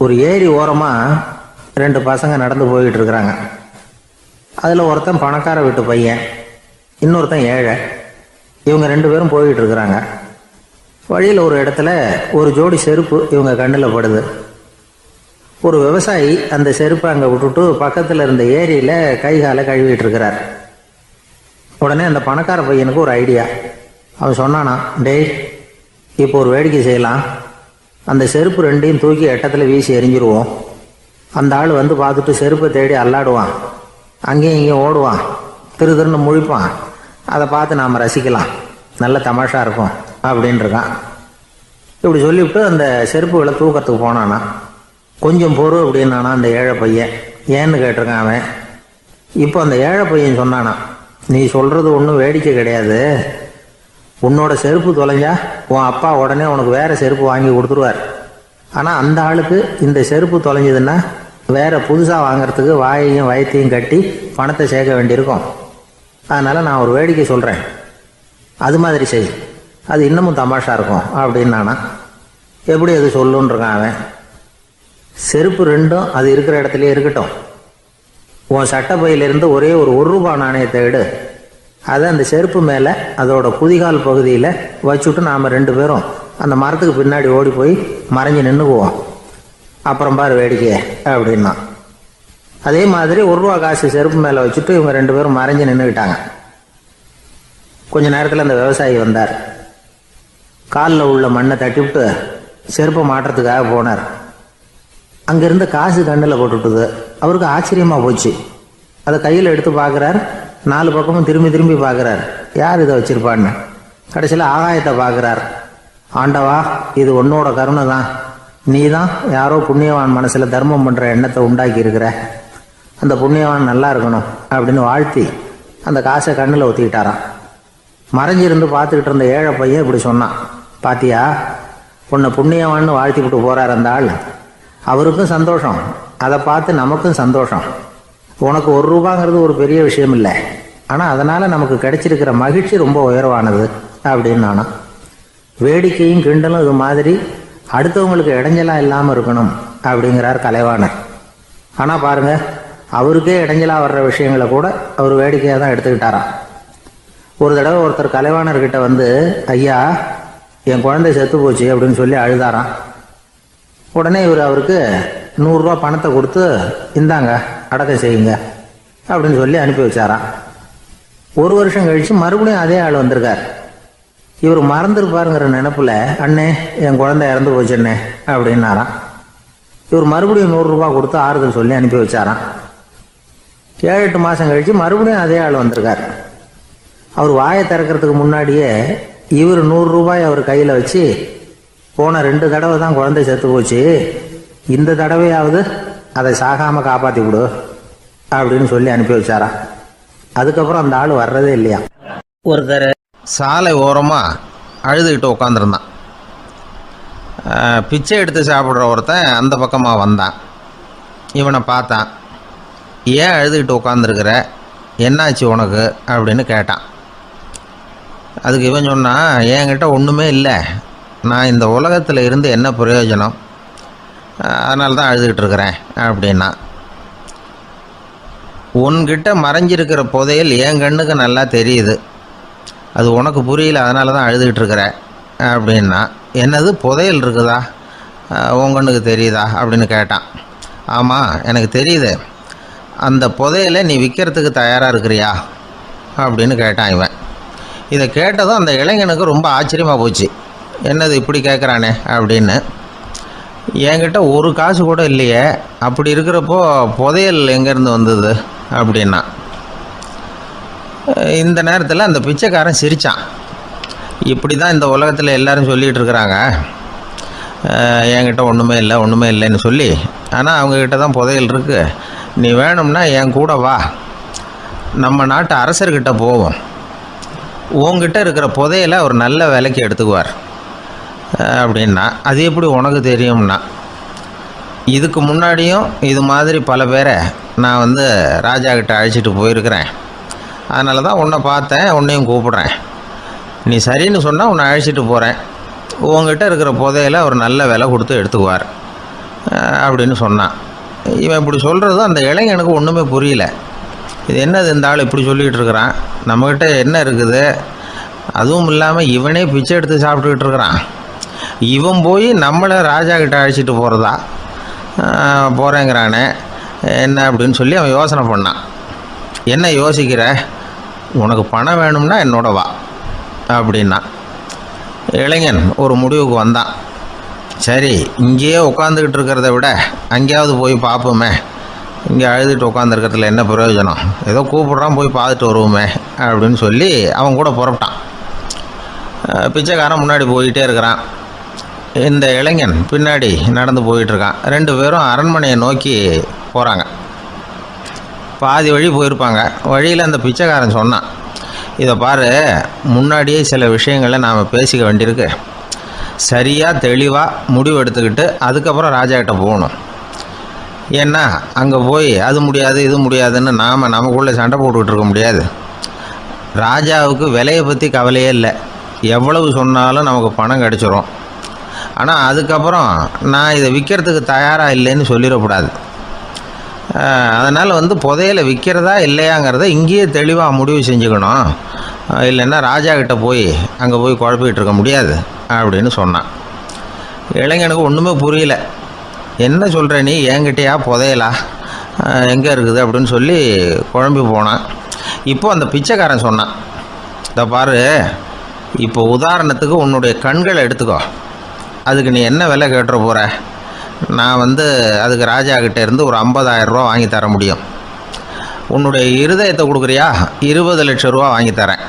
ஒரு ஏரி ஓரமாக ரெண்டு பசங்க நடந்து போய்கிட்டு இருக்கிறாங்க. அதில் ஒருத்தன் பணக்கார வீட்டு பையன், இன்னொருத்தன் ஏழை. இவங்க ரெண்டு பேரும் போய்கிட்டு இருக்கிறாங்க. வழியில் ஒரு இடத்துல ஒரு ஜோடி செருப்பு இவங்க கண்ணில் படுது. ஒரு விவசாயி அந்த செருப்பை அங்கே விட்டுட்டு பக்கத்தில் இருந்த ஏரியில் கை காலை கழுவிட்டு இருக்கிறார். உடனே அந்த பணக்கார பையனுக்கு ஒரு ஐடியா. அவன் சொன்னானா, டேய், இப்போ ஒரு வேடிக்கை செய்யலாம். அந்த செருப்பு ரெண்டையும் தூக்கி எட்டத்தில் வீசி எரிஞ்சிருவோம். அந்த ஆள் வந்து பார்த்துட்டு செருப்பை தேடி அல்லாடுவான், அங்கேயும் இங்கேயும் ஓடுவான், திருன்னு முழிப்பான். அதை பார்த்து நாம் ரசிக்கலாம், நல்ல தமாஷா இருக்கும் அப்படின்ட்டுருக்கான். இப்படி சொல்லிவிட்டு அந்த செருப்புகளை தூக்கிறதுக்கு போனானா. கொஞ்சம் பொறு அப்படின்னானா அந்த ஏழை பையன். ஏன்னு கேட்டிருக்கான் அவன். இப்போ அந்த ஏழை பையன் சொன்னானா, நீ சொல்கிறது ஒன்றும் வேடிக்கை கிடையாது. உன்னோட செருப்பு தொலைஞ்சா உன் அப்பா உடனே உனக்கு வேறு செருப்பு வாங்கி கொடுத்துருவார். ஆனால் அந்த ஆளுக்கு இந்த செருப்பு தொலைஞ்சதுன்னா வேறு புதுசாக வாங்கிறதுக்கு வாயையும் வயத்தையும் கட்டி பணத்தை சேர்க்க வேண்டியிருக்கும். அதனால் நான் ஒரு வேடிக்கை சொல்கிறேன், அது மாதிரி செய், அது இன்னமும் தமாஷா இருக்கும் அப்படின்னானா. எப்படி அது சொல்லுன்றிருக்கான் அவன். செருப்பு ரெண்டும் அது இருக்கிற இடத்துலையே இருக்கட்டும். உன் சட்டப்பையிலிருந்து ஒரே ஒரு ரூபாய் நாணயத்தை எடு. அதை அந்த செருப்பு மேலே அதோட குதிகால் பகுதியில் வச்சுட்டு நாம் ரெண்டு பேரும் அந்த மரத்துக்கு பின்னாடி ஓடி போய் மறைஞ்சு நின்றுக்குவோம். அப்புறம் பாரு வேடிக்கையே அப்படின்னா. அதே மாதிரி ரூபா காசு செருப்பு மேலே வச்சுட்டு இவங்க ரெண்டு பேரும் மறைஞ்சு நின்றுக்கிட்டாங்க. கொஞ்ச நேரத்தில் அந்த விவசாயி வந்தார். காலில் உள்ள மண்ணை தட்டிவிட்டு செருப்பை மாட்டுறதுக்காக போனார். அங்கேருந்து காசு கண்ணில் போட்டுவிட்டுது. அவருக்கு ஆச்சரியமாக போச்சு. அதை கையில் எடுத்து பார்க்குறார். 4 பக்கமும் திரும்பி திரும்பி பார்க்குறார், யார் இதை வச்சுருப்பான்னு. கடைசியில் ஆகாயத்தை பார்க்குறார். ஆண்டவா, இது உன்னோட கருணை தான். நீ தான் யாரோ புண்ணியவான் மனசில் தர்மம் பண்ணுற எண்ணத்தை உண்டாக்கி இருக்கிற. அந்த புண்ணியவான் நல்லா இருக்கணும் அப்படின்னு வாழ்த்தி அந்த காசை கண்ணில் ஒத்திக்கிட்டாரான். மறைஞ்சிருந்து பார்த்துக்கிட்டு இருந்த ஏழை பையன் இப்படி சொன்னான், பாத்தியா, உன்னை புண்ணியவான்னு வாழ்த்திக்கிட்டு போகிறார் அந்த ஆள். அவருக்கும் சந்தோஷம், அதை பார்த்து நமக்கும் சந்தோஷம். உனக்கு ரூபாங்கிறது ஒரு பெரிய விஷயம் இல்லை, ஆனால் அதனால் நமக்கு கிடைச்சிருக்கிற மகிழ்ச்சி ரொம்ப உயர்வானது அப்படின்னு நானும். வேடிக்கையும் கிண்டலும் இது மாதிரி அடுத்தவங்களுக்கு இடைஞ்சலாக இல்லாமல் இருக்கணும் அப்படிங்கிறார் கலைவாணர். ஆனால் பாருங்கள், அவருக்கே இடைஞ்சலாக வர்ற விஷயங்களை கூட அவர் வேடிக்கையாக தான் எடுத்துக்கிட்டாராம். ஒரு தடவை ஒருத்தர் கலைவாணர்கிட்ட வந்து, ஐயா, என் குழந்தை செத்து போச்சு அப்படின்னு சொல்லி அழுதாராம். உடனே இவர் அவருக்கு 100 ரூபா பணத்தை கொடுத்து, இந்தாங்க அடக்கம் செய்யுங்க அப்படின்னு சொல்லி அனுப்பி வச்சாராம். 1 வருஷம் கழித்து மறுபடியும் அதே ஆள் வந்திருக்கார். இவர் மறந்துருப்பாருங்கிற நினைப்புல, அண்ணே, என் குழந்தை இறந்து போச்சுண்ணே அப்படின்னாராம். இவர் மறுபடியும் 100 ரூபா கொடுத்து ஆறுதல் சொல்லி அனுப்பி வச்சாராம். 7-8 மாதம் கழித்து மறுபடியும் அதே ஆள் வந்திருக்கார். அவர் வாயை திறக்கிறதுக்கு முன்னாடியே இவர் 100 ரூபாய் அவர் கையில் வச்சு, போன 2 தடவை தான் குழந்தை செத்து போச்சு, இந்த தடவையாவது அதை சாகாமல் காப்பாற்றி விடு அப்படின்னு சொல்லி அனுப்பி வச்சாரா. அதுக்கப்புறம் அந்த ஆள் வர்றதே இல்லையா. ஒருத்தர் சாலை ஓரமாக அழுதுகிட்டு உட்காந்துருந்தான். பிச்சை எடுத்து சாப்பிட்ற ஒருத்தன் அந்த பக்கமாக வந்தான். இவனை பார்த்தான். ஏன் அழுதுகிட்டு உட்காந்துருக்கிற, என்னாச்சு உனக்கு அப்படின்னு கேட்டான். அதுக்கு இவன் சொன்னான், என்கிட்ட ஒன்றுமே இல்லை, நான் இந்த உலகத்தில் இருந்து என்ன பிரயோஜனம், அதனால தான் அழுதுகிட்டு இருக்கிறேன் அப்படின்னா. உன்கிட்ட மறைஞ்சிருக்கிற புதையல் என் கண்ணுக்கு நல்லா தெரியுது, அது உனக்கு புரியல, அதனால தான் அழுதுகிட்டு இருக்கிற அப்படின்னா. என்னது, புதையல் இருக்குதா, உன் கண்ணுக்கு தெரியுதா அப்படின்னு கேட்டான். ஆமாம், எனக்கு தெரியுது. அந்த புதையலை நீ விற்கிறதுக்கு தயாராக இருக்கிறியா அப்படின்னு கேட்டான் இவன். இதை கேட்டதும் அந்த இளைஞனுக்கு ரொம்ப ஆச்சரியமாக போச்சு. என்னது இப்படி கேட்குறானே அப்படின்னு. என்கிட்ட 1 காசு கூட இல்லையே, அப்படி இருக்கிறப்போ புதையல் எங்கேருந்து வந்தது அப்படின்னா. இந்த நேரத்தில் அந்த பிச்சைக்காரன் சிரித்தான். இப்படி தான் இந்த உலகத்தில் எல்லோரும் சொல்லிகிட்டு இருக்கிறாங்க, என்கிட்ட ஒன்றுமே இல்லை ஒன்றுமே இல்லைன்னு சொல்லி. ஆனால் அவங்கக்கிட்ட தான் புதையல் இருக்குது. நீ வேணும்னா என் கூட வா, நம்ம நாட்டு அரசர்கிட்ட போவோம், உங்ககிட்ட இருக்கிற புதையலை அவர் நல்ல விலைக்கு எடுத்துக்குவார் அப்படின்னா. அது எப்படி உனக்கு தெரியும்னா, இதுக்கு முன்னாடியும் இது மாதிரி பல பேரை நான் ராஜா கிட்ட அழைச்சிட்டு போயிருக்கிறேன், அதனால தான் உன்னை பார்த்தேன், உன்னையும் கூப்பிட்றேன். நீ சரின்னு சொன்னால் உன்னை அழைச்சிட்டு போகிறேன், உங்ககிட்ட இருக்கிற புதையலை அவர் நல்ல விலை கொடுத்து எடுத்துக்குவார் அப்படின்னு சொன்னான். இவன் இப்படி சொல்கிறது அந்த இளைஞனுக்கு ஒன்றுமே புரியல. இது என்னது இந்த ஆள் இப்படி சொல்லிகிட்டு இருக்கிறான், நம்மக்கிட்ட என்ன இருக்குது, அதுவும் இல்லாமல் இவனே பிச்சை எடுத்து சாப்பிட்டுக்கிட்டு இருக்கிறான், இவன் போய் நம்மளை ராஜா கிட்ட அழைச்சிட்டு போகிறதா போகிறேங்கிறானே என்ன அப்படின்னு சொல்லி அவன் யோசனை பண்ணான். என்ன யோசிக்கிற, உனக்கு பணம் வேணும்னா என்னோட வா அப்படின்னா. இளைஞன் ஒரு முடிவுக்கு வந்தான். சரி, இங்கேயே உட்காந்துக்கிட்டு இருக்கிறத விட அங்கேயாவது போய் பார்ப்போமே, இங்கே அழுதுட்டு உட்காந்துருக்கிறதுல என்ன பிரயோஜனம், ஏதோ கூப்பிட்றான் போய் பார்த்துட்டு வருவோமே அப்படின்னு சொல்லி அவன் கூட புறப்பட்டான். பிச்சைக்காரன் முன்னாடி போயிட்டே இருக்கிறான், இந்த இளைஞன் பின்னாடி நடந்து போயிட்டுருக்கான். 2 பேரும் அரண்மனையை நோக்கி போகிறாங்க. பாதி வழி போயிருப்பாங்க. வழியில் அந்த பிச்சைக்காரன் சொன்னான், இதை பாரு, முன்னாடியே சில விஷயங்களை நாம் பேசிக்க வேண்டியிருக்கு, சரியாக தெளிவாக முடிவு எடுத்துக்கிட்டு அதுக்கப்புறம் ராஜா கிட்ட போகணும். ஏன்னா அங்கே போய் அது முடியாது இது முடியாதுன்னு நாம் நமக்குள்ளே சண்டை போட்டுக்கிட்டு இருக்க முடியாது. ராஜாவுக்கு விலையை பற்றி கவலையே இல்லை, எவ்வளவு சொன்னாலும் நமக்கு பணம் கிடச்சிரும். ஆனால் அதுக்கப்புறம் நான் இதை விற்கிறதுக்கு தயாராக இல்லைன்னு சொல்லிடக்கூடாது. அதனால் புதையலை விற்கிறதா இல்லையாங்கிறத இங்கேயே தெளிவாக முடிவு செஞ்சுக்கணும், இல்லைன்னா ராஜா கிட்ட போய் அங்கே போய் குழப்பிக்கிட்டு இருக்க முடியாது அப்படின்னு சொன்னான். இளைஞனுக்கு ஒன்றுமே புரியல. என்ன சொல்கிற நீ, என்கிட்டயா புதையலா, எங்கே இருக்குது அப்படின்னு சொல்லி குழம்பி போனான். இப்போ அந்த பிச்சைக்காரன் சொன்னான், இதை பாரு, இப்போ உதாரணத்துக்கு உன்னுடைய கண்களை எடுத்துக்கோ, அதுக்கு நீ என்ன விலை கேட்டுற போகிற, நான் அதுக்கு ராஜா கிட்டே இருந்து ஒரு 50,000 ரூபா வாங்கி தர முடியும். உன்னுடைய இருதயத்தை கொடுக்குறியா, 20 லட்சம் ரூபா வாங்கி தரேன்.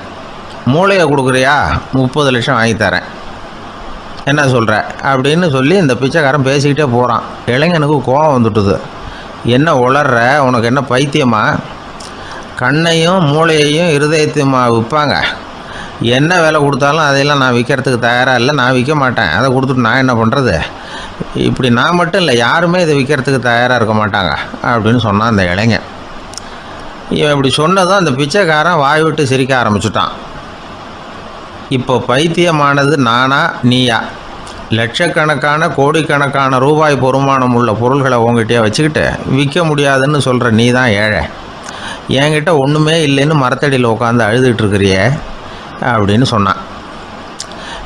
மூளையை கொடுக்குறியா, 30 லட்சம் வாங்கி தரேன். என்ன சொல்கிற அப்படின்னு சொல்லி இந்த பிச்சைக்காரன் பேசிக்கிட்டே போகிறான். இளைஞனுக்கு கோபம் வந்துட்டுது. என்ன உளர்ற, உனக்கு என்ன பைத்தியமா, கண்ணையும் மூளையையும் இருதயத்தையுமா விற்பாங்க, என்ன விலை கொடுத்தாலும் அதையெல்லாம் நான் விற்கிறதுக்கு தயாராக இல்லை, நான் விற்க மாட்டேன், அதை கொடுத்துட்டு நான் என்ன பண்ணுறது, இப்படி நான் மட்டும் இல்லை யாருமே இதை விற்கிறதுக்கு தயாராக இருக்க மாட்டாங்க அப்படின்னு சொன்னான் அந்த இளைஞன். இவன் இப்படி சொன்னதும் அந்த பிச்சைக்காரன் வாய் விட்டு சிரிக்க ஆரம்பிச்சுட்டான். இப்போ பைத்தியமானது நானா நீயா, லட்சக்கணக்கான கோடிக்கணக்கான ரூபாய் பொறுமானம் உள்ள பொருள்களை உங்ககிட்டயே வச்சுக்கிட்டு விற்க முடியாதுன்னு சொல்கிற நீ தான் ஏழை, என்கிட்ட ஒன்றுமே இல்லைன்னு மரத்தடியில் உட்காந்து அழுதுகிட்டு இருக்கிறியே அப்படின்னு சொன்னான்.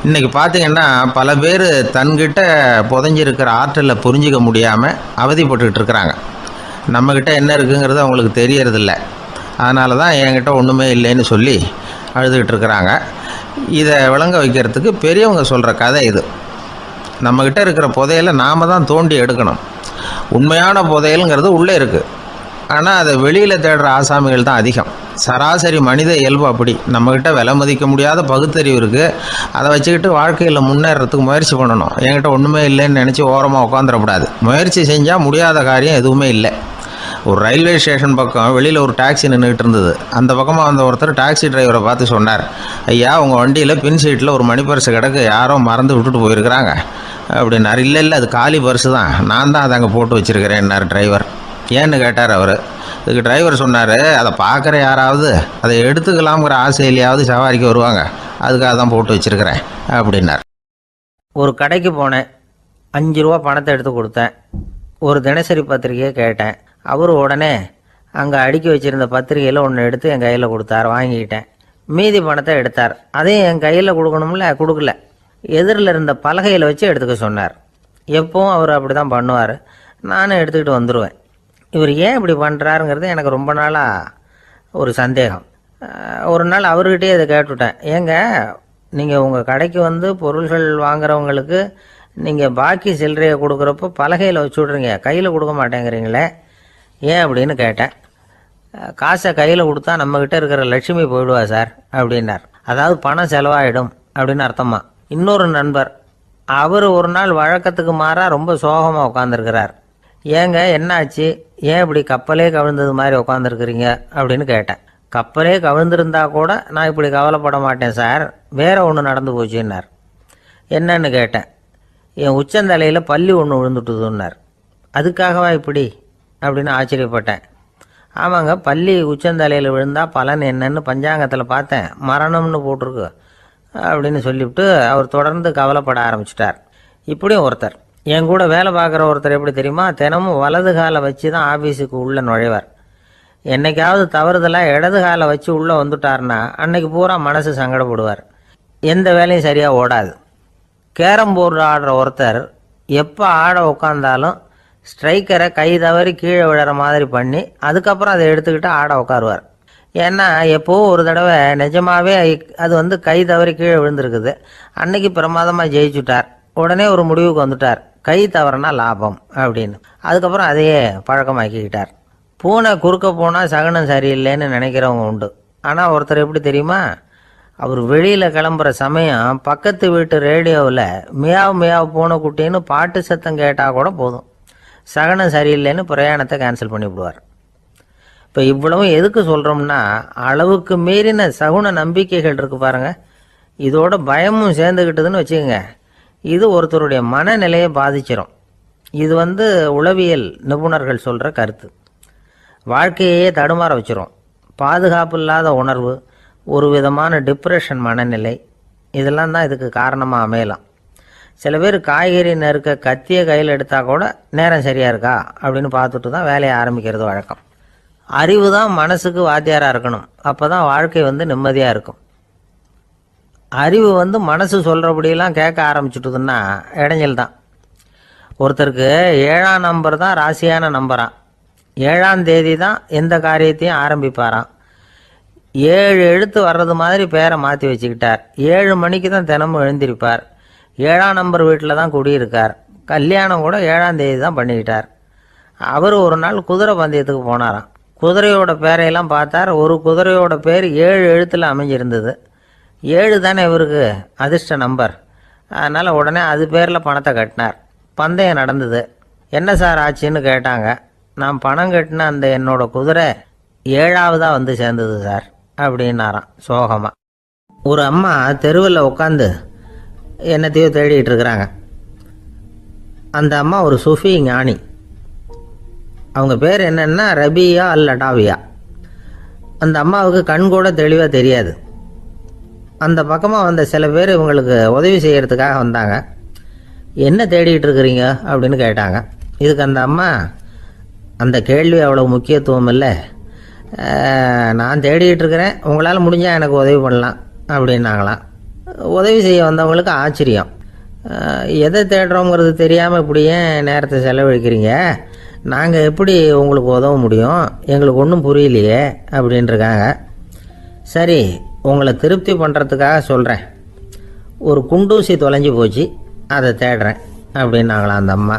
இன்றைக்கி பார்த்திங்கன்னா பல பேர் தன்கிட்ட புதைஞ்சிருக்கிற ஆற்றலை புரிஞ்சிக்க முடியாமல் அவதிப்பட்டுக்கிட்டு இருக்கிறாங்க. நம்மக்கிட்ட என்ன இருக்குங்கிறது அவங்களுக்கு தெரியறதில்ல, அதனால தான் என்கிட்ட ஒன்றுமே இல்லைன்னு சொல்லி அழுதுகிட்டு இருக்கிறாங்க. இதை விளங்க வைக்கிறதுக்கு பெரியவங்க சொல்கிற கதை இது. நம்மக்கிட்ட இருக்கிற புதையலை நாம் தான் தோண்டி எடுக்கணும். உண்மையான புதையலுங்கிறது உள்ளே இருக்குது, ஆனால் அதை வெளியில் தேடுற ஆசாமிகள் தான் அதிகம். சராசரி மனித இயல்பு அப்படி. நம்மக்கிட்ட விலை மதிக்க முடியாத பகுத்தறிவு இருக்குது, அதை வச்சுக்கிட்டு வாழ்க்கையில் முன்னேறத்துக்கு முயற்சி பண்ணணும். என்கிட்ட ஒன்றுமே இல்லைன்னு நினச்சி ஓரமாக உட்காந்துடக்கூடாது. முயற்சி செஞ்சால் முடியாத காரியம் எதுவுமே இல்லை. ஒரு ரயில்வே ஸ்டேஷன் பக்கம் வெளியில் ஒரு டாக்ஸி நின்றுக்கிட்டு இருந்தது. அந்த பக்கமாக வந்த ஒருத்தர் டாக்ஸி டிரைவரை பார்த்து சொன்னார், ஐயா, உங்கள் வண்டியில் பின் சீட்டில் ஒரு மணி பர்ஸு கிடக்கு, யாரோ மறந்து விட்டுட்டு போயிருக்கிறாங்க அப்படின்னார். இல்லை அது காலி பர்ஸு தான், நான் தான் அதை அங்கே போட்டு வச்சுருக்கிறேன்னார் டிரைவர். ஏன்னு கேட்டார் அவர். இதுக்கு டிரைவர் சொன்னார், அதை பார்க்குற யாராவது அதை எடுத்துக்கலாம்ங்கிற ஆசையிலையாவது சவாரிக்கு வருவாங்க, அதுக்காக தான் போட்டு வச்சுருக்கிறேன் அப்படின்னார். ஒரு கடைக்கு போனேன், 5 ரூபா பணத்தை எடுத்து கொடுத்தேன். ஒரு தினசரி பத்திரிகையை கேட்டேன். அவர் உடனே அங்கே அடுக்கி வச்சுருந்த பத்திரிகையில் ஒன்று எடுத்து என் கையில் கொடுத்தார், வாங்கிக்கிட்டேன். மீதி பணத்தை எடுத்தார், அதையும் என் கையில் கொடுக்கணும்ல, கொடுக்கல. எதிரில் இருந்த பலகையில் வச்சு எடுத்துக்க சொன்னார். எப்பவும் அவர் அப்படி தான் பண்ணுவார், நானும் எடுத்துக்கிட்டு வந்துடுவேன். இவர் ஏன் இப்படி பண்ணுறாருங்கிறது எனக்கு ரொம்ப நாளாக ஒரு சந்தேகம். ஒரு நாள் அவர்கிட்டயே இதை கேட்டுவிட்டேன், ஏங்க நீங்கள் உங்கள் கடைக்கு பொருள்கள் வாங்குறவங்களுக்கு நீங்கள் பாக்கி சில்லறையை கொடுக்குறப்போ பலகையில் வச்சு விட்றீங்க, கையில் கொடுக்க மாட்டேங்கிறீங்களே, ஏன் அப்படின்னு கேட்டேன். காசை கையில் கொடுத்தா நம்மக்கிட்ட இருக்கிற லட்சுமி போயிடுவா சார் அப்படின்னார். அதாவது பணம் செலவாயிடும் அப்படின்னு அர்த்தமா. இன்னொரு நண்பர், அவர் ஒரு நாள் வழக்கத்துக்கு மாறாக ரொம்ப சோகமாக உட்காந்துருக்கிறார். ஏங்க என்னாச்சு, ஏன் இப்படி கப்பலே கவிழ்ந்தது மாதிரி உட்காந்துருக்குறீங்க அப்படின்னு கேட்டேன். கப்பலே கவிழ்ந்திருந்தா கூட நான் இப்படி கவலைப்பட மாட்டேன் சார், வேற ஒன்று நடந்து போச்சுன்னார். என்னன்னு கேட்டேன். என் உச்சந்தலையில் பல்லி ஒன்று விழுந்துட்டுதுன்னார். அதுக்காகவா இப்படி அப்படின்னு ஆச்சரியப்பட்டேன். ஆமாங்க, பல்லி உச்சந்தலையில் விழுந்தால் பலன் என்னன்னு பஞ்சாங்கத்தில் பார்த்தேன், மரணம்னு போட்டிருக்கு அப்படின்னு சொல்லிவிட்டு அவர் தொடர்ந்து கவலைப்பட ஆரம்பிச்சிட்டார். இப்படியும் ஒருத்தர். என் கூட வேலை பார்க்குற ஒருத்தர் எப்படி தெரியுமா, தினமும் வலது காலை வச்சு தான் ஆஃபீஸுக்கு உள்ளே நுழைவார். என்னைக்காவது தவறுதலாக இடது காலை வச்சு உள்ளே வந்துட்டார்னா அன்னைக்கு பூரா மனசு சங்கடப்படுவார். எந்த வேலையும் சரியாக ஓடாது. கேரம் போர்டு ஆடுற ஒருத்தர் எப்போ ஆட உட்காந்தாலும் ஸ்ட்ரைக்கரை கை தவறி கீழே விழுற மாதிரி பண்ணி அதுக்கப்புறம் அதை எடுத்துக்கிட்டு ஆட உட்காருவார். ஏன்னா எப்போவும் ஒரு தடவை நிஜமாகவே அது கை தவறி கீழே விழுந்திருக்குது. அன்னைக்கு பிரமாதமாக ஜெயிச்சுட்டார். உடனே ஒரு முடிவுக்கு வந்துட்டார், கை தவறுனா லாபம் அப்படின்னு. அதுக்கப்புறம் அதையே பழக்கமாக்கிக்கிட்டார். பூனை குறுக்க போனால் சகனம் சரியில்லைன்னு நினைக்கிறவங்க உண்டு. ஆனால் ஒருத்தர் எப்படி தெரியுமா, அவர் வெளியில் கிளம்புற சமயம் பக்கத்து வீட்டு ரேடியோவில் மியாவ் மியாவ் பூனைக்குட்டின்னு பாட்டு சத்தம் கேட்டால் கூட போதும், சகனம் சரியில்லைன்னு பிரயாணத்தை கேன்சல் பண்ணிவிடுவார். இப்போ இவ்வளவும் எதுக்கு சொல்கிறோம்னா, அளவுக்கு மீறின சகுன நம்பிக்கைகள் இருக்கு பாருங்கள், இதோட பயமும் சேர்ந்துக்கிட்டதுன்னு வச்சுக்கோங்க, இது ஒருத்தருடைய மனநிலையை பாதிச்சிடும். இது உளவியல் நிபுணர்கள் சொல்கிற கருத்து. வாழ்க்கையே தடுமாற வச்சிரும். பாதுகாப்பு இல்லாத உணர்வு, ஒரு விதமான டிப்ரெஷன் மனநிலை, இதெல்லாம் தான் இதுக்கு காரணமாக அமையலாம். சில பேர் காய்கறி நறுக்க கத்தியை கையில் எடுத்தால் கூட நேரம் சரியாக இருக்கா அப்படின்னு பார்த்துட்டு தான் வேலையை ஆரம்பிக்கிறது வழக்கம். அறிவு தான் மனசுக்கு வாத்தியாராக இருக்கணும். அப்போ தான் வாழ்க்கை நிம்மதியாக இருக்கும். அறிவு மனசு சொல்கிறபடியெல்லாம் கேட்க ஆரம்பிச்சுட்டுதுன்னா இடைஞ்சல் தான். ஒருத்தருக்கு 7ஆம் நம்பர் தான் ராசியான நம்பரான். 7ஆம் தேதி தான் எந்த காரியத்தையும் ஆரம்பிப்பாராம். 7 எழுத்து வர்றது மாதிரி பேரை மாற்றி வச்சுக்கிட்டார். 7 மணிக்கு தான் தினமும் எழுந்திருப்பார். 7ஆம் நம்பர் வீட்டில் தான் குடியிருக்கார். கல்யாணம் கூட 7ஆம் தேதி தான் பண்ணிக்கிட்டார். அவர் ஒரு நாள் குதிரை பந்தயத்துக்கு போனாராம். குதிரையோட பேரையெல்லாம் பார்த்தார். ஒரு குதிரையோட பேர் 7 எழுத்தில் அமைஞ்சிருந்தது. 7 தானே இவருக்கு அதிர்ஷ்ட நம்பர். அதனால் உடனே அது பேரில் பணத்தை கட்டினார். பந்தயம் நடந்தது. என்ன சார் ஆச்சுன்னு கேட்டாங்க. நான் பணம் கட்டின அந்த என்னோட குதிரை 7ஆவதாக சேர்ந்தது சார் அப்படின்னாராம் சோகமாக. ஒரு அம்மா தெருவில் உட்காந்து என்னத்தையோ தேடிட்டு இருக்கிறாங்க. அந்த அம்மா ஒரு சுஃபி ஞானி. அவங்க பேர் என்னன்னா ரபியா அல் அடாவியா. அந்த அம்மாவுக்கு கண் கூட தெளிவாக தெரியாது. அந்த பக்கமாக வந்த சில பேர் இவங்களுக்கு உதவி செய்கிறதுக்காக வந்தாங்க. என்ன தேடிட்டு இருக்கிறீங்க அப்படின்னு கேட்டாங்க. இதுக்கு அந்த அம்மா, அந்த கேள்வி அவ்வளோ முக்கியத்துவம் இல்லை, நான் தேடிட்டு இருக்கிறேன், உங்களால் முடிஞ்சால் எனக்கு உதவி பண்ணலாம் அப்படின்னாங்களாம். உதவி செய்ய வந்தவங்களுக்கு ஆச்சரியம். எதை தேடுறோங்கிறது தெரியாமல் இப்படி ஏன் நேரத்தை செலவழிக்கிறீங்க, நாங்கள் எப்படி உங்களுக்கு உதவ முடியும், எங்களுக்கு ஒன்றும் புரியலையே அப்படின்ட்டுருக்காங்க. சரி, உங்களை திருப்தி பண்ணுறதுக்காக சொல்கிறேன், ஒரு குண்டூசி தொலைஞ்சி போச்சு, அதை தேடுறேன் அப்படின்னாங்களாம் அந்த அம்மா.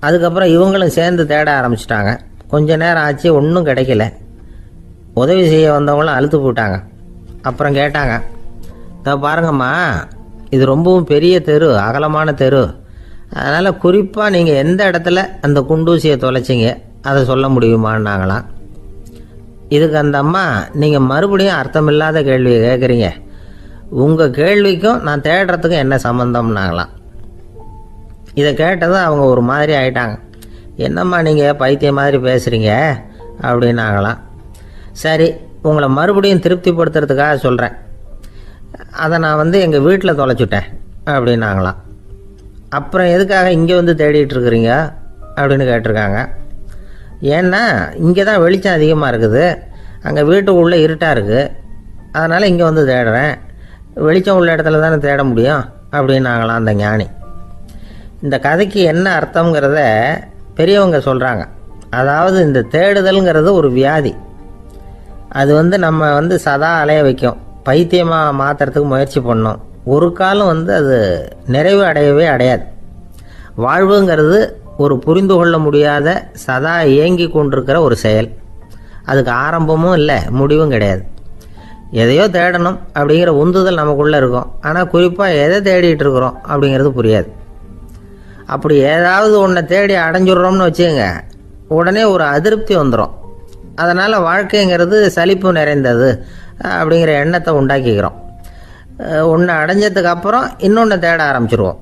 அதுக்கப்புறம் இவங்களும் சேர்ந்து தேட ஆரம்பிச்சிட்டாங்க. கொஞ்ச நேரம் ஆச்சு, ஒன்றும் கிடைக்கல. உதவி செய்ய வந்தவங்களும் அழுத்து போட்டாங்க. அப்புறம் கேட்டாங்க, இதை பாருங்கம்மா, இது ரொம்பவும் பெரிய தெரு, அகலமான தெரு, அதனால் குறிப்பாக நீங்கள் எந்த இடத்துல அந்த குண்டூசியை தொலைச்சிங்க அதை சொல்ல முடியுமான்னாங்களாம். இதுக்கு அந்த அம்மா, நீங்கள் மறுபடியும் அர்த்தமில்லாத கேள்வியை கேட்குறீங்க, உங்கள் கேள்விக்கும் நான் தேடுறதுக்கும் என்ன சம்மந்தம்னாங்களாம். இதை கேட்டதும் அவங்க ஒரு மாதிரி ஆயிட்டாங்க. என்னம்மா நீங்கள் பைத்தியம் மாதிரி பேசுகிறீங்க அப்படின்னாங்களாம். சரி, உங்களை மறுபடியும் திருப்திப்படுத்துறதுக்காக சொல்கிறேன், அதை நான் எங்கள் வீட்டில் தொலைச்சுட்டேன் அப்படின்னாங்களாம். அப்புறம் எதுக்காக இங்கே தேடிட்டு இருக்கிறீங்க அப்படின்னு கேட்டிருக்காங்க. ஏன்னா இங்கே தான் வெளிச்சம் அதிகமாக இருக்குது, அங்கே வீட்டுக்குள்ளே இருட்டாக இருக்குது, அதனால் இங்கே தேடுறேன், வெளிச்சம் உள்ள இடத்துல தானே தேட முடியும் அப்படின்னாங்களாம் அந்த ஞானி. இந்த கதைக்கு என்ன அர்த்தங்கிறத பெரியவங்க சொல்கிறாங்க. அதாவது இந்த தேடுதல்ங்கிறது ஒரு வியாதி. அது நம்ம சதா அலைய வைக்கும், பைத்தியமாக மாற்றுறதுக்கு முயற்சி பண்ணோம். ஒரு காலம் அது நிறைவு அடையவே அடையாது. வாழ்வுங்கிறது ஒரு புரிந்து கொள்ள முடியாத சதா இயங்கி கொண்டிருக்கிற ஒரு செயல். அதுக்கு ஆரம்பமும் இல்லை, முடிவும் கிடையாது. எதையோ தேடணும் அப்படிங்கிற உந்துதல் நமக்குள்ளே இருக்கும். ஆனால் குறிப்பாக எதை தேடிட்டு இருக்கிறோம் அப்படிங்கிறது புரியாது. அப்படி ஏதாவது ஒன்றை தேடி அடைஞ்சிடுறோம்னு வச்சுக்கோங்க, உடனே ஒரு அதிருப்தி வந்துடும். அதனால் வாழ்க்கைங்கிறது சலிப்பு நிறைந்தது அப்படிங்கிற எண்ணத்தை உண்டாக்கிக்கிறோம். ஒன்று அடைஞ்சதுக்கு அப்புறம் இன்னொன்று தேட ஆரம்பிச்சிருவோம்.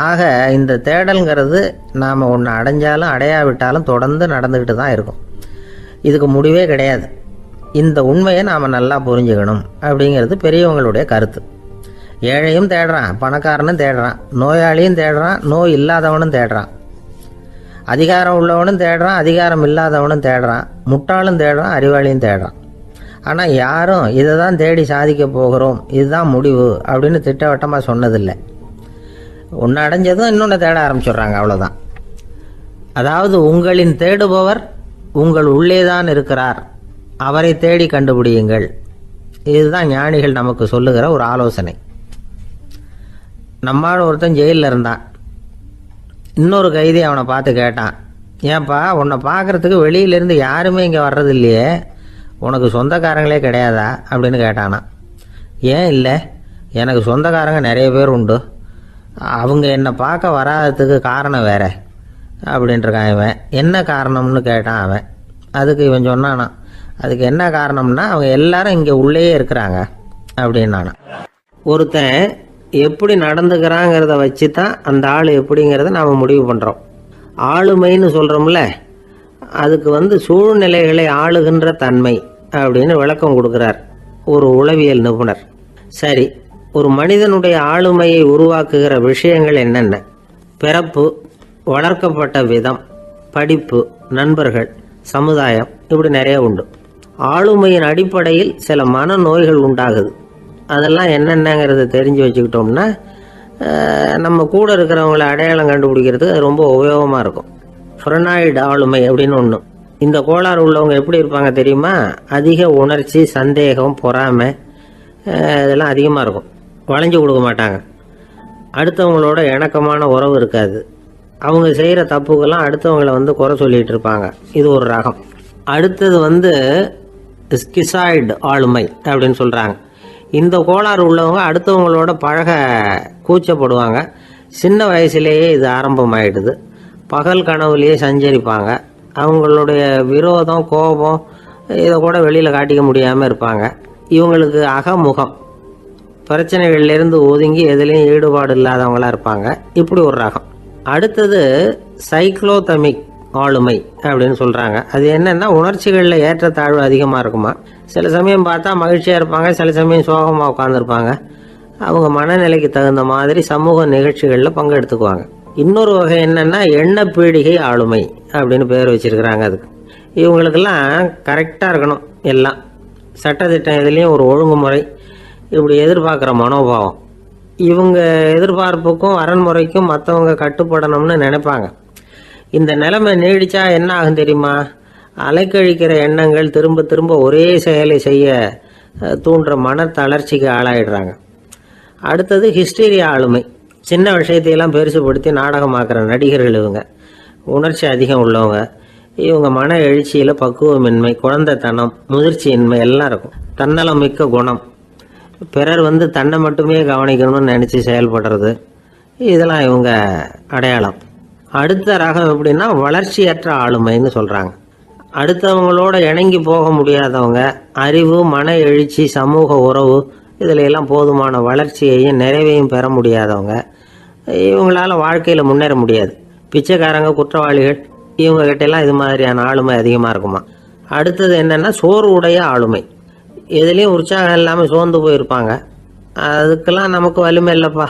ஆக இந்த தேடல்ங்கிறது நாம் ஒன்று அடைஞ்சாலும் அடையாவிட்டாலும் தொடர்ந்து நடந்துக்கிட்டு தான் இருக்கும். இதுக்கு முடிவே கிடையாது. இந்த உண்மையை நாம் நல்லா புரிஞ்சுக்கணும் அப்படிங்கிறது பெரியவங்களுடைய கருத்து. ஏழையும் தேடுறான், பணக்காரனும் தேடுறான், நோயாளியும் தேடுறான், நோய் இல்லாதவனும் தேடுறான், அதிகாரம் உள்ளவனும் தேடுறான், அதிகாரம் இல்லாதவனும் தேடுறான், முட்டாளும் தேடுறான், அறிவாளியும் தேடுறான். ஆனால் யாரும் இதை தான் தேடி சாதிக்க போகிறோம், இதுதான் முடிவு அப்படின்னு திட்டவட்டமாக சொன்னதில்லை. ஒன்று அடைஞ்சதும் இன்னொன்று தேட ஆரம்பிச்சிடுறாங்க, அவ்வளோதான். அதாவது உங்களின் தேடுபவர் உங்கள் உள்ளே தான் இருக்கிறார், அவரை தேடி கண்டுபிடியுங்கள். இதுதான் ஞானிகள் நமக்கு சொல்லுகிற ஒரு ஆலோசனை. நம்மால் ஒருத்தன் ஜெயிலில் இருந்தான். இன்னொரு கைதி அவனை பார்த்து கேட்டான், ஏன்பா உன்னை பார்க்குறதுக்கு வெளியிலேருந்து யாருமே இங்கே வர்றது இல்லையே, உனக்கு சொந்தக்காரங்களே கிடையாதா அப்படின்னு கேட்டானா. ஏன் இல்லை, எனக்கு சொந்தக்காரங்க நிறைய பேர் உண்டு, அவங்க என்னை பார்க்க வராததுக்கு காரணம் வேற அப்படின்ட்டுருக்கான் இவன். என்ன காரணம்னு கேட்டான் அவன். அதுக்கு இவன் சொன்னானா, அதுக்கு என்ன காரணம்னா அவங்க எல்லாரும் இங்கே உள்ளேயே இருக்கிறாங்க அப்படின்னானா. ஒருத்தன் எப்படி நடந்துக்கிறாங்கிறத வச்சு தான் அந்த ஆள் எப்படிங்கிறத நாம் முடிவு பண்ணுறோம். ஆளுமைன்னு சொல்கிறோம்ல, அதுக்கு சூழ்நிலைகளை ஆளுகின்ற தன்மை அப்படின்னு விளக்கம் கொடுக்குறார் ஒரு உளவியல் நிபுணர். சரி, ஒரு மனிதனுடைய ஆளுமையை உருவாக்குகிற விஷயங்கள் என்னென்ன? பிறப்பு, வளர்க்கப்பட்ட விதம், படிப்பு, நண்பர்கள், சமுதாயம், இப்படி நிறைய உண்டு. ஆளுமையின் அடிப்படையில் சில மனநோய்கள் உண்டாகுது. அதெல்லாம் என்னென்னங்கிறத தெரிஞ்சு வச்சுக்கிட்டோம்னா நம்ம கூட இருக்கிறவங்கள அடையாளம் கண்டுபிடிக்கிறதுக்கு அது ரொம்ப உபயோகமாக இருக்கும். ஃப்ரெனாய்டு ஆளுமை அப்படின்னு ஒன்று. இந்த கோளாறு உள்ளவங்க எப்படி இருப்பாங்க தெரியுமா? அதிக உணர்ச்சி, சந்தேகம், பொறாமை இதெல்லாம் அதிகமாக இருக்கும். வளைஞ்சு கொடுக்க மாட்டாங்க. அடுத்தவங்களோட இணக்கமான உறவு இருக்காது. அவங்க செய்கிற தப்புக்கெல்லாம் அடுத்தவங்களை குறை சொல்லிகிட்டு இருப்பாங்க. இது ஒரு ரகம். அடுத்தது ஸ்கிசாய்டு ஆளுமை அப்படின்னு சொல்கிறாங்க. இந்த கோளாறு உள்ளவங்க அடுத்தவங்களோட பழக கூச்சப்படுவாங்க. சின்ன வயசுலேயே இது ஆரம்பமாயிடுது. பகல் கனவுலேயே சஞ்சரிப்பாங்க. அவங்களுடைய விரோதம், கோபம் இதை கூட வெளியில் காட்டிக்க முடியாமல் இருப்பாங்க. இவங்களுக்கு அகமுகம், பிரச்சனைகள்லேருந்து ஒதுங்கி எதுலேயும் ஈடுபாடு இல்லாதவங்களாக இருப்பாங்க. இப்படி ஒரு ரகம். அடுத்தது சைக்ளோதமிக் ஆளுமை அப்படின்னு சொல்கிறாங்க. அது என்னென்னா உணர்ச்சிகளில் ஏற்றத்தாழ்வு அதிகமாக இருக்குமா. சில சமயம் பார்த்தா மகிழ்ச்சியாக இருப்பாங்க, சில சமயம் சோகமாக உட்காந்துருப்பாங்க. அவங்க மனநிலைக்கு தகுந்த மாதிரி சமூக நிகழ்ச்சிகளில் பங்கெடுத்துக்குவாங்க. இன்னொரு வகை என்னென்னா எண்ணப்பீடிகை ஆளுமை அப்படின்னு பேர் வச்சுருக்கிறாங்க. அதுக்கு இவங்களுக்கெல்லாம் கரெக்டாக இருக்கணும், எல்லாம் சட்டத்திட்டம் இதுலேயும் ஒரு ஒழுங்குமுறை, இப்படி எதிர்பார்க்குற மனோபாவம். இவங்க எதிர்பார்ப்புக்கும் வரன்முறைக்கும் மற்றவங்க கட்டுப்படணும்னு நினைப்பாங்க. இந்த நிலைமை நீடிச்சா என்ன ஆகும் தெரியுமா? அலைக்கழிக்கிற எண்ணங்கள் திரும்ப திரும்ப ஒரே செயலை செய்ய தூண்டுற மன தளர்ச்சிக்கு ஆளாயிடுறாங்க. அடுத்தது ஹிஸ்டீரியா ஆளுமை. சின்ன விஷயத்தையெல்லாம் பெருசுப்படுத்தி நாடகமாக்குற நடிகர்கள் இவங்க. உணர்ச்சி அதிகம் உள்ளவங்க. இவங்க மன எழுச்சியில் பக்குவமின்மை, குழந்தைத்தனம், முதிர்ச்சியின்மை எல்லாம் இருக்கும். தன்னலம் மிக்க குணம், பிறர் தன்னை மட்டுமே கவனிக்கணும்னு நினச்சி செயல்படுறது, இதெல்லாம் இவங்க அடையாளம். அடுத்த ரகம் எப்படின்னா வளர்ச்சியற்ற ஆளுமைன்னு சொல்கிறாங்க. அடுத்தவங்களோட இணங்கி போக முடியாதவங்க, அறிவு, மன எழுச்சி, சமூக உறவு இதில் எல்லாம் போதுமான வளர்ச்சியையும் நிறைவையும் பெற முடியாதவங்க. இவங்களால வாழ்க்கையில் முன்னேற முடியாது. பிச்சைக்காரங்க, குற்றவாளிகள், இவங்ககிட்டெல்லாம் இது மாதிரியான ஆளுமை அதிகமாக இருக்குமா. அடுத்தது என்னென்னா சோர்வுடைய ஆளுமை. எதுலேயும் உற்சாகம் இல்லாமல் சோர்ந்து போயிருப்பாங்க. அதுக்கெல்லாம் நமக்கு வலிமை இல்லைப்பா